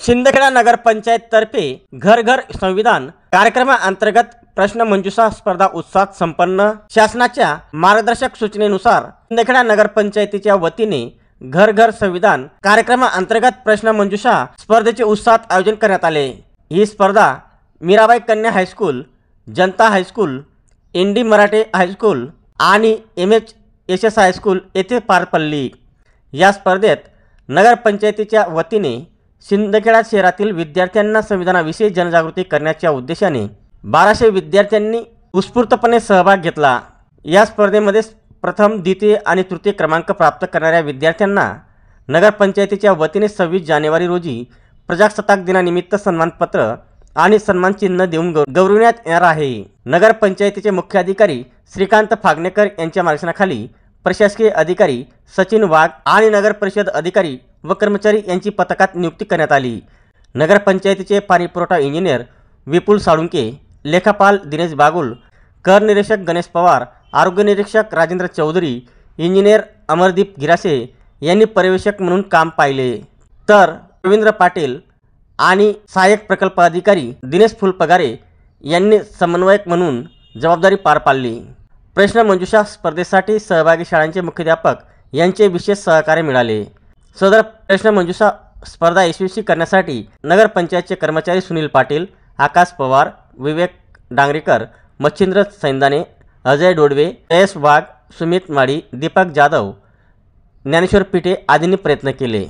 शिंदखेडा नगर पंचायत तर्फे घर घर संविधान कार्यक्रमाअंतर्गत प्रश्न मंजुषा स्पर्धा उत्साहात संपन्न। शासनाच्या मार्गदर्शक सूचनेनुसार शिंदखेडा नगर पंचायतीच्या वतीने घर घर संविधान कार्यक्रमाअंतर्गत प्रश्न मंजुषा स्पर्धेचे उत्साहात आयोजन करण्यात आले। ही स्पर्धा मीराबाई कन्या हायस्कूल, जनता हायस्कूल, इंडी मराठे हायस्कूल आणि MHSS हायस्कूल येथे पार पडली। या स्पर्धेत नगर पंचायतीच्या वतीने शिंदखेडा शहरातील विद्यार्थ्यांना संविधानाविषयी जनजागृती करण्याच्या उद्देशाने 1200 विद्यार्थ्यांनी उत्स्फूर्तपणे सहभाग घेतला। या स्पर्धेमध्ये प्रथम, द्वितीय आणि तृतीय क्रमांक प्राप्त करणाऱ्या विद्यार्थ्यांना नगर पंचायतीच्या वतीने 26 जानेवारी रोजी प्रजासत्ताक दिनानिमित्त सन्मानपत्र आणि सन्मान चिन्ह देऊन गौरविण्यात येणार आहे। नगर पंचायतीचे मुख्य अधिकारी श्रीकांत फागणेकर यांच्या मार्गदर्शनाखाली प्रशासकीय अधिकारी सचिन वाघ आणि नगर परिषद अधिकारी व कर्मचारी यांची पथकात नियुक्ती करण्यात आली। नगर पंचायतीचे पाणी पुरवठा इंजिनियर विपुल साळुंके, लेखापाल दिनेश बागुल, कर निरीक्षक गणेश पवार, आरोग्य निरीक्षक राजेंद्र चौधरी, इंजिनियर अमरदीप गिरासे यांनी पर्यवेक्षक म्हणून काम पाहिले, तर रवींद्र पाटील आणि सहाय्यक प्रकल्प अधिकारी दिनेश फुलपगारे यांनी समन्वयक म्हणून जबाबदारी पार पाडली। प्रश्न मंजुषा स्पर्धेसाठी सहभागी शाळांचे मुख्याध्यापक यांचे विशेष सहकार्य मिळाले। सदर प्रश्न मंजुषा स्पर्धा यशस्वी करण्यासाठी नगर पंचायतचे कर्मचारी सुनील पाटील, आकाश पवार, विवेक डांगरेकर, मच्छिंद्र सैंदाने, अजय डोडवे, जयेश वाघ, सुमित माडी, दीपक जाधव, ज्ञानेश्वर पिठे आदींनी प्रयत्न केले।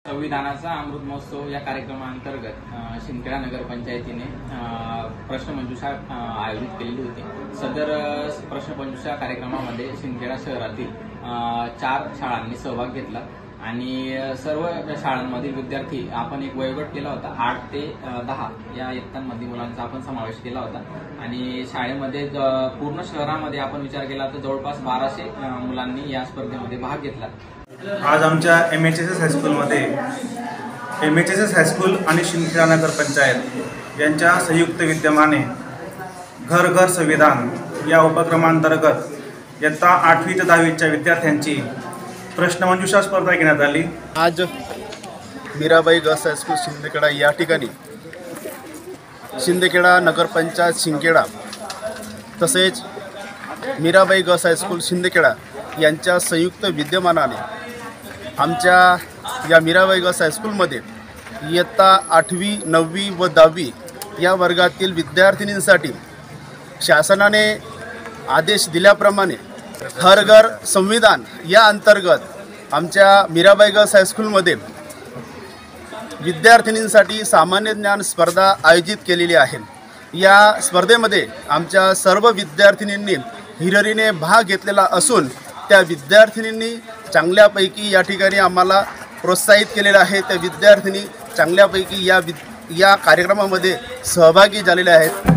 संविधानाचा अमृत महोत्सव या कार्यक्रमाअंतर्गत शिंदखेडा नगर पंचायतीने प्रश्न मंजुषा आयोजित केलेली होती। सदर प्रश्न मंजुषा कार्यक्रमामध्ये शिंदखेडा शहरातील 4 शाळांनी सहभाग घेतला आणि सर्व शाळांमधील विद्यार्थी आपण एक वयोगट केला होता। 8 ते 10 या इयत्तांमध्ये मुलांचा आपण समावेश केला होता आणि शाळेमध्ये पूर्ण शहरामध्ये आपण विचार केला तर जवळपास 1200 मुलांनी या स्पर्धेमध्ये भाग घेतला। आज आमच्या MHSS हायस्कूलमध्ये MHSS हायस्कूल आणि शिंदखेडा नगर पंचायत यांच्या संयुक्त विद्यमाने घर घर संविधान या उपक्रमांतर्गत इयत्ता 8वी ते 10वीच्या विद्यार्थ्यांची प्रश्न मंजुषा स्पर्धा घेण्यात आली। आज मीराबाई गर्ल्स हायस्कूल शिंदखेडा या ठिकाणी शिंदखेडा नगरपंचायत शिंदखेडा तसेच मीराबाई गर्ल्स हायस्कूल शिंदखेडा यांच्या संयुक्त विद्यमानाने आमच्या या मीराबाई गर्ल्स हायस्कूलमध्ये इयत्ता 8वी, 9वी व 10वी या वर्गातील विद्यार्थिनींसाठी शासनाने आदेश दिल्याप्रमाणे घर घर संविधान या अंतर्गत आमच्या मीराबाई गर्ल्स हायस्कूलमध्ये विद्यार्थिनींसाठी सामान्य ज्ञान स्पर्धा आयोजित केलेली आहे। या स्पर्धेमध्ये आमच्या सर्व विद्यार्थिनींनी हिरिरीने भाग घेतलेला असून त्या विद्यार्थिनींनी चांगल्यापैकी या ठिकाणी आम्हाला प्रोत्साहित केलेलं आहे। त्या विद्यार्थिनी चांगल्यापैकी या कार्यक्रमामध्ये सहभागी झालेल्या आहेत।